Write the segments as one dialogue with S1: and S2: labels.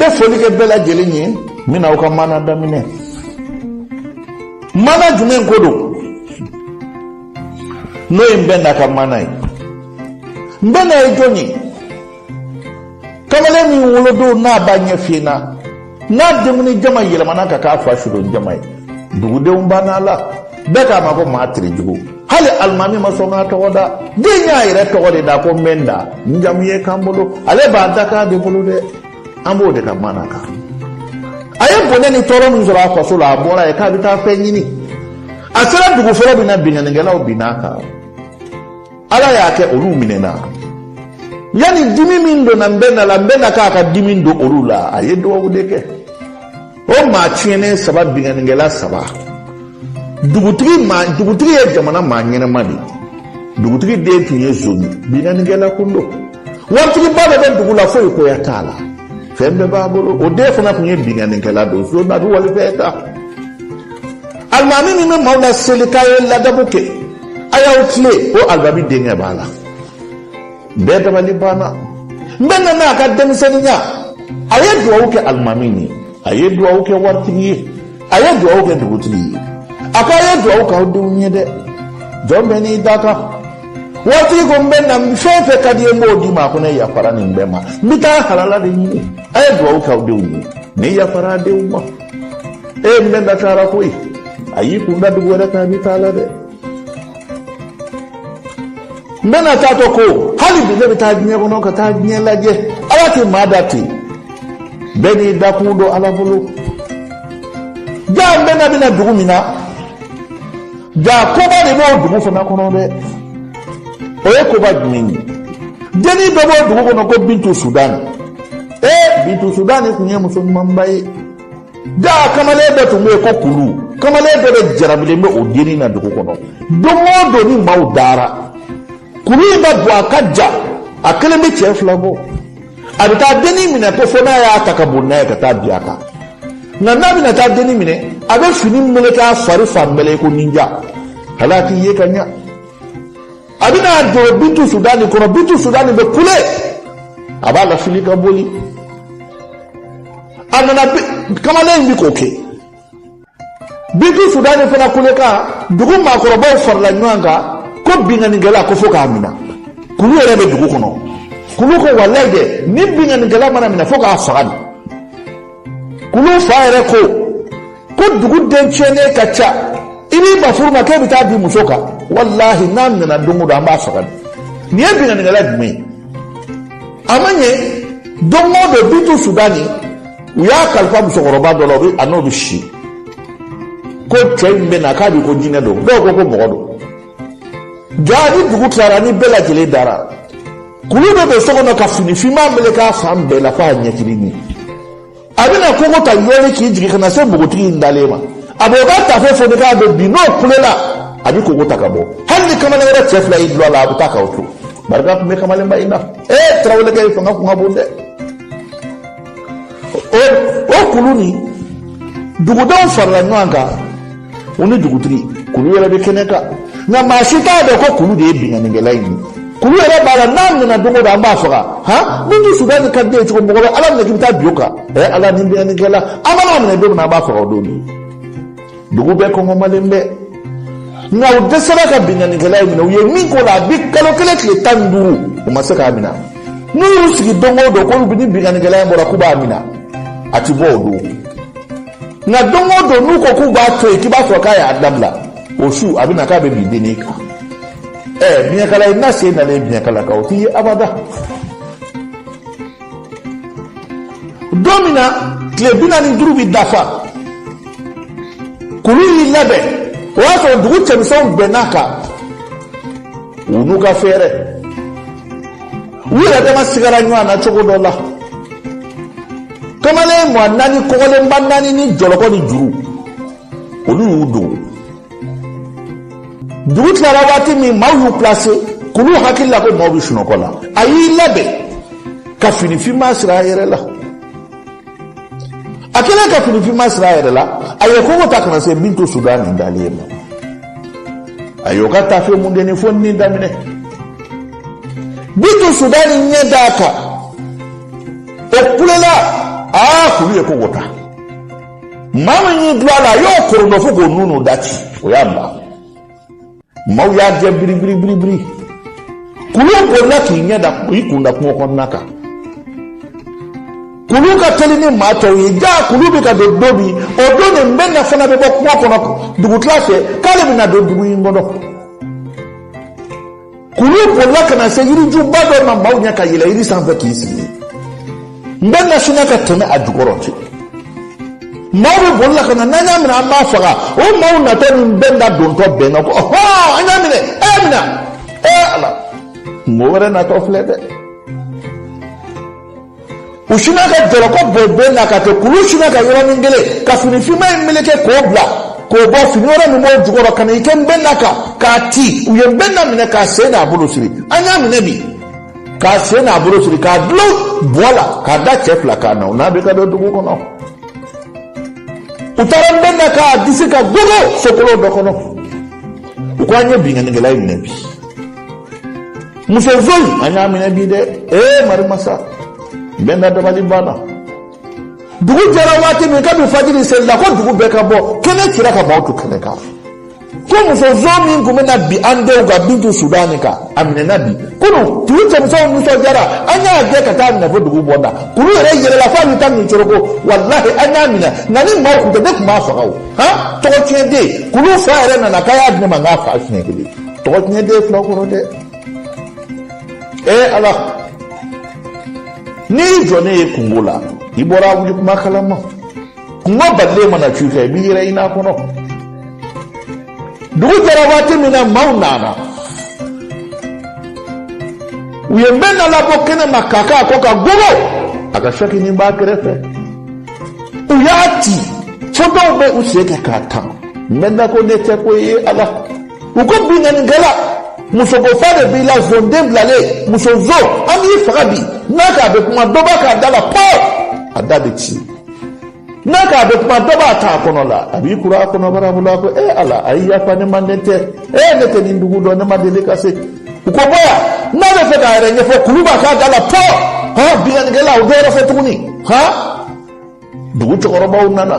S1: mbe foli ke bela jelinye mina uka mana damine mana jumen kodo no imbenda ka mana mbena ejoni kamale mi wolodo na banye fina na demuni jama yelamana ka ka fa shudo jama dugude umbana la beka ma ko matri jugo hali almami masonga to wada denya ire to wada da ko menda njamuye kambulo ale ba daka de bulude ambo de ka manaka aye boneni toro mun zura ko so la bora e ka bi ta fe nyini asara dugu foro bi na binya ngela obinaka ala ya ke olu minena yani dimi mindo na mbena ka dimindo orula aye do wudeke o ma tiene sabab binya ngela saba dugutigi ye jamana ma ɲɛnɛma de dugutigi den tun ye zoni binanigɛla kundo waritigi ba bɛ bɛ dugu la foyi koya t'a la fɛn bɛɛ b'a bolo o den fana tun ye binanigɛla don so na bi wali fɛn ta alimami min bɛ maaw la seli k'a ye ladabu kɛ a y'aw tile o alimami denkɛ b'a la bɛɛ dabali banna n bɛ nana a ka denmisɛnninya a ye duwawu kɛ alimami ye a ye duwawu kɛ waritigi ye a ye duwawu kɛ dugutigi ye akaye duwawu ka denw ye dɛ jɔn bɛ n'i da kan waritigi ko n bɛ na fɛn fɛn ka di ye n b'o d'i ma ko ne yafara nin bɛɛ ma n bɛ taa halala de ɲini a ye duwawu k'aw denw ye ne yafara denw ma n bɛ na taara koyi a y'i kun da dugu wɛrɛ kan a bɛ taa la dɛ n bɛ na taa tɔ ko hali bi ne bɛ taa diɲɛ kɔnɔ ka taa diɲɛ lajɛ ala tɛ maa da ten bɛɛ n'i dakun dɔn ala bolo jaa n bɛ na bɛna dugu min na ja koba de b'o dugu fana kɔnɔ dɛ o ye koba jumɛn ye denni dɔ b'o dugu kɔnɔ ko bintu sudani bintu sudani tun ye muso ɲumanba ye ja kamalen dɔ tun bɛ yen ko kulu kamalen dɔ de jarabilen bɛ o denni na dugu kɔnɔ don o don ni maaw dara kulu in bɛ bɔ a ka ja a kelen bɛ cɛ fila bɔ a bɛ taa denni minɛ ko fo n'a y'a ta ka bon n'a ye ka taa bin a kan nka n'a bɛna taa denni minɛ a bɛ fini meleke a fari fan bɛɛ ko ninja hala k'i ye ka ɲa a bɛna don bintu sudani kɔnɔ bintu sudani bɛ kule a b'a lafili ka boli a nana kamalen in bi k'o kɛ bintu sudani fana kule kan dugu maakɔrɔbaw farala ɲɔgɔn kan ko binganikɛla ko fo k'a minɛ kulu yɛrɛ bɛ dugu kɔnɔ kulu ko walayi dɛ ni binganikɛla mana minɛ fo k'a faga de kulu fa yɛrɛ ko dugu den tiɲɛnen ka ca i b'i ba furu ma k'e bɛ taa di muso kan walahi n'a nana don o don an b'a faga nin ye binganikɛla jumɛn ye a ma ɲɛ don o don bintu sudani u y'a kalifa musokɔrɔba dɔ la a n'o bɛ si ko cɛ in bɛ na k'a bɛ ko jinɛ don dɔw ko mɔgɔ don jaa ni dugu tilara ni bɛɛ lajɛlen dara kulu dɔ bɛ so kɔnɔ ka fini finman meleke k'a fan bɛɛ la f'a ɲɛkili ɲɛ a bɛna kogo ta yɔrɔ k'i jigin ka na se npogotigi in dalen ma a b'o ka tafe foni k'a bɛ bin n'o kulela a bɛ kogo ta ka bɔ hali ni kamalen wɛrɛ cɛ fila y'i dulɔ a la a bɛ taa k'aw to barika tun bɛ kamalenba in na tarawelekɛ ye fanga kun ka bon dɛ o kulu ni dugudenw farala ɲɔgɔn kan o ni dugutigi kulu yɛrɛ bɛ kɛnɛ kan nka maa si t'a dɔn ko kulu de ye binganikɛla in ye kulu yɛrɛ b'a la n'a nana don o don an b'a faga bintu sudani ka den cogo mɔgɔ bɛ ala minɛ k'i bɛ taa bin o kan ala ni binganikɛla an mana minɛ don min na an b'a faga o don de dugu bɛɛ kɔngɔmalen bɛ nka u dɛsɛra ka binganikɛla in minɛ u ye min k'o la a bi kalo kelen tile 15 u ma se k'a minɛ n'u y'u sigi don o don k'olu ni binganikɛla in bɔra k'u b'a minɛ a ti bɔ o don nka don o don n'u ko k'u b'a to yen k'i b'a sɔrɔ k'a y'a dabila o su a bɛ na k'a bɛ bin dennin kan biɲɛkala i na se nalen biɲɛkala kan o t'i ye abada don min na tile 45 bi dafa kulu y'i labɛn o y'a sɔrɔ dugu cɛmisɛnw bɛnn'a kan u n'u ka fɛɛrɛ u yɛrɛ dama sigara ɲɔgɔn na cogo dɔ la kamalen mɔgɔ 4 kɔgɔlenba 4 ni jɔlɔkɔ ni juru olu y'u dogo dugu tilara waati min maaw y'u place kulu hakili la ko maaw bɛ sunɔgɔ la a y'i labɛn ka fini finman siri a yɛrɛ la a kɛlen ka fini finman siri a yɛrɛ la a ye kogo ta kana se bintu sudani dalen ma a y'o ka tafe mundeni fo ni daminɛ bintu sudani ɲɛ d'a kan o kulela kulu ye ko wota mama ni dwala yo korono fuko nunu dati oyamba mau ya je biri kulu ko na kinya da ikunda ko konnaka kulu ka telini mato yija kulu be ka do dobi odo ne mbenna fana be ko kono dugu classe kale bina do dugu ngodo kulu ko la kana se yiri ju bado na mau nya ka yila yiri sanfa kisi mbenna shina ka teme adugoroti mau be bolla kana nanya mina amma faga o mau na to mbenda don to be no ko anya mine amina ala ngore na to flede ushina ka jero ko bebe na ka to kulu shina ka yoro ngele ka fini fima meleke ko bla ko bo fini ora mi mo jugoro kana ikembe na ka ti uyembe na mine ka se na bulu siri anya mine bi ka se na bulu siri ka dlo bola ka da chefla ka na be ka do dugu kono utarambe na ka disika gogo sokolo do kono ukwanye binga ngela mine bi musozoi anya mine bi de mari masa benda do bali bana dugu jara wati mi ka bi fajiri sella ko dugu be ka bo kene kira ka ba to kene ka ko musozomi ngumena bi ande ga bintu sudani ka amine nabi kuno tuuje muso jara anya de ka ta na fo dugu bonda kuru re yere la fa mi tan ni choroko wallahi anya mina nani ma ku de kuma fa gawo to tiende kulu fa ere na kaya de ma nga fa shine kidi to tiende flo ko de ala ni jone kungula ibora wuju kuma kalama kuma balle mana chuka bi yira ina kono dugu jarawati mina maunana uyembena labo kene makaka ko ka gogo akashaki ni ba kerefe uyati chodo be useke kata menda ko nete ko ala uko binga ngala musogo fade bila zonde blale musozo ami farabi naka be kuma doba ka dala po adabiti naka be kuma doba ta kono la abi kura kono bara bula ko ala ayya fa ne mandete nete ni ndugu do ne mandele kase uko boya na be fe ka renye fo kuruba ka dala po binga ngala o dero fe tuni dugu chokoro ba unana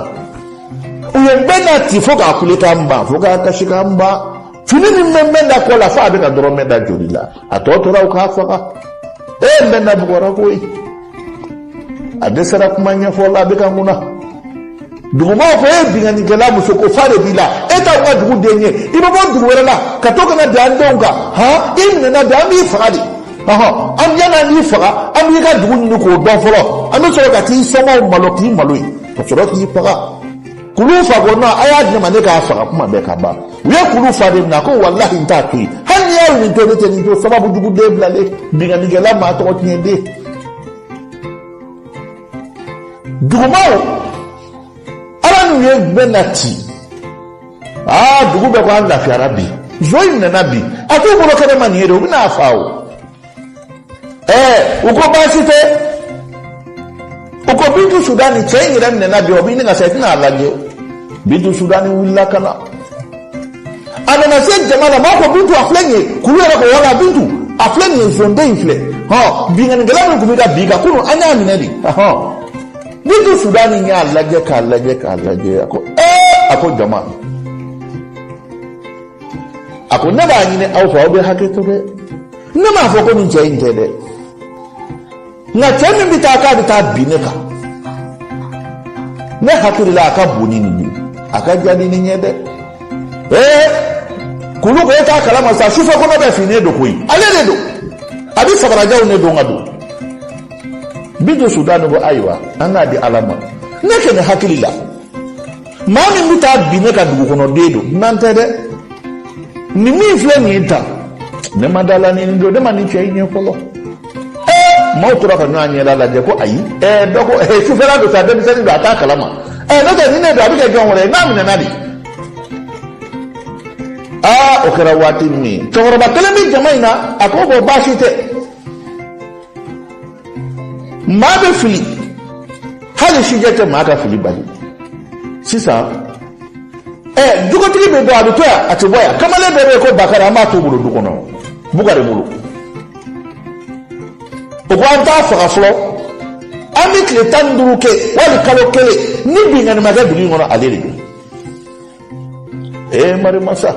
S1: uyembena tifo ka kulita mba fo ka kashika mba fini ni mmenda ko la fa be ka doro menda jolila atotora ka faka mbenda bugora ko adesara kumanya fo la be ka nguna dugu ma ko binga ni gela muso ko fare bila eta wa dugu denye ibo bo dugu wala ka to kana dandonga inna na dami fadi am yana ni faka am yi ka dugu ni ko don folo am so ka ti somo maloki maloi to so ki faka kulu fa gona aya de mane ka faka kuma be ka ba we kulu fa de na ko wallahi nta tu han ya ni to de ni to sababu dugu de blale binga ni gela ma to tiende dugu ma ye benati dugu be ko anda fi arabi join na nabi atu bolo kare maniero bina afao uko basite uko bintu sudani chenyi ram na nabi obini nga saitina alaje bintu sudani willa kana ana na se jamala mako bintu aflenye kulera ko wala bintu aflenye zonde infle binga ngala ko biga biga kuno anya minadi bintu sudani nya alaje ako jama ako neba nyine awfa obe haketo be nema fo ko ni jeyinte de na temi bitaka bita bineka ne hakirila aka bunini aka jadi ni nyede kulu ko ta kala masa shufa ko be fine do koyi ale do abi sabara jaw ne do ngado bido sudani go aywa anga di alama neke ne hakirila mami mita bineka dugu kono dedo nante de ni mi fle ni ta ne madala ni ndo de mani chei ni folo mo tura ka nyanya la je ko ayi doko shufera do sa de bi se do ata kalama no de ni ne do abi ke jon wore na mi na di okera wati mi toro ba tele mi jamaina akobo bashite ma be fili hali shijete ma ka fili bali sisa dugotigi be do aduto ya atiboya kamale be ko bakara ma to bulu dukono bugare bulu o gwanta fa flo Ami tile 15 kɛ wali kalo kelen ni bingani ma kɛ dugu kɔnɔ ale de don. Mari Masa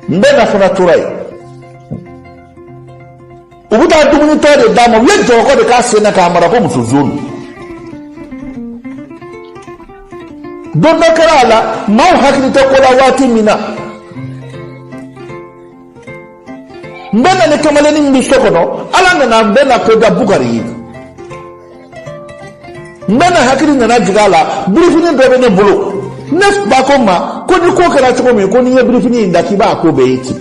S1: n bɛ na fana tora ye u bɛ taa dumunitɔ de d'a ma u ye jɔkɔ de k'a sen na k'a mara ko muso zonu. Don dɔ kɛra a la maaw hakili tɛ ko la waati min na n bɛ na ni kamalennin min bɛ so kɔnɔ ala nana n bɛ na ko da Bukari ye n bɛ na hakili nana jigin a la birifini dɔ bɛ ne bolo ne ba ko ma ko ni ko kɛra cogo min ko ni ye birifini in da k'i b'a ko bɛɛ ye ten.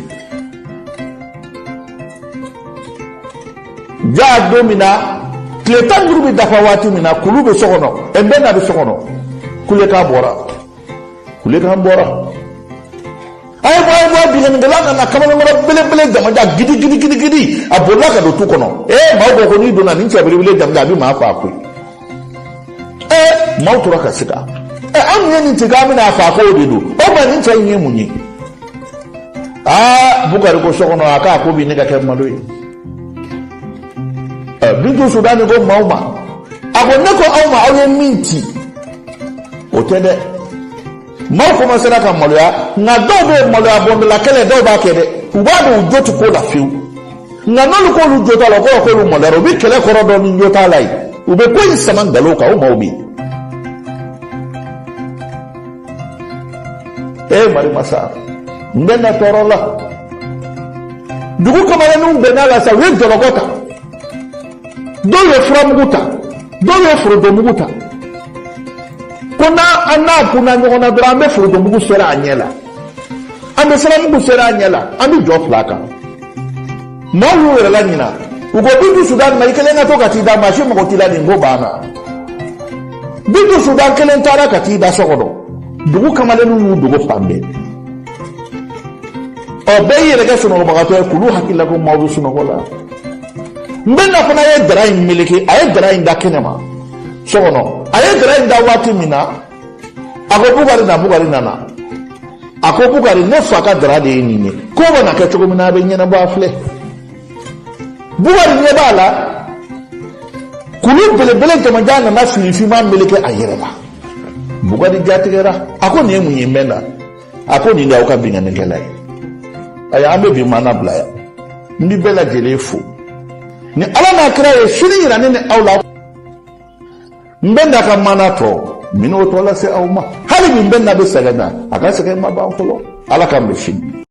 S1: Jaa don min na tile 15 bɛ dafa waati min na kulu bɛ so kɔnɔ n bɛ na bɛ so kɔnɔ kulekan bɔra a ye bɔ binganikɛla nana kamalenkɔrɔ belebele jamaja gidi a bolila ka don tu kɔnɔ maaw ko ko n'i donna nin cɛ belebele jamaja a bɛ maa faa koyi maaw tora ka siga anw ye nin tigɛ an bɛna a faa ko o de don o ma nin cɛ in ye mun ye Bukari ko so kɔnɔ a k'a ko bi ne ka kɛ malo ye Bintu Sudani ko maaw ma a ko ne ko aw ma aw ye min ci o tɛ dɛ maaw commencera ka maloya nka dɔw bɛ maloya bɔndɔla kɛlɛ dɔw b'a kɛ dɛ u b'a dɔn u jo tɛ ko la fiyewu nka n'olu k'olu jo t'a la ko k'olu maloyara u bɛ kɛlɛ kɔrɔ dɔn ni jo t'a la ye u bɛ ko in sama nkalon kan o maaw bɛ yen. Mari Masa n bɛ na tɔɔrɔ la dugu kamalenninw bɛnna la sa u ye jɔlɔkɔ ta dɔw ye furamugu ta dɔw ye forontomugu ta ko n'a kunna ɲɔgɔn na dɔrɔn an bɛ forontomugu sera a ɲɛ la an bɛ siramugu sera a ɲɛ la an bɛ jɔ fila kan maaw y'u yɛrɛ la ɲina u ko Bintu Sudani ma i kelen ka to ka t'i da maa si mago t'i la nin ko banna Bintu Sudani kelen taara ka t'i da so kɔnɔ dugu kamalenninw y'u dogo fan bɛɛ bɛɛ y'i yɛrɛ kɛ sunɔgɔbagatɔ ye k'olu hakili la ko maaw bɛ sunɔgɔ la n bɛ na fana ye dara in meleke a ye dara in da kɛnɛ ma so kɔnɔ a ye dara in da waati min na a ko Bukari nana a ko Bukari ne fa ka dara de ye nin ye ko bɛna kɛ cogo min na a bɛ ɲɛnabɔ a filɛ Bukari ɲɛ b'a la kulu belebele jamajan nana filifinma meleke a yɛrɛ la Bukari jatigɛra a ko nin ye mun ye n bɛ na a ko nin de y'aw ka binganikɛla ye ayi an bɛ bi mana bila yan n bɛ bɛɛ lajɛlen fo ni ala n'a kira ye sini yira ne ni aw la n bɛ na ka mana tɔ min'o tɔ lase aw ma hali bi n bɛ na bɛ sɛgɛn na a ka sɛgɛn ma ban fɔlɔ ala k'an bɛ sini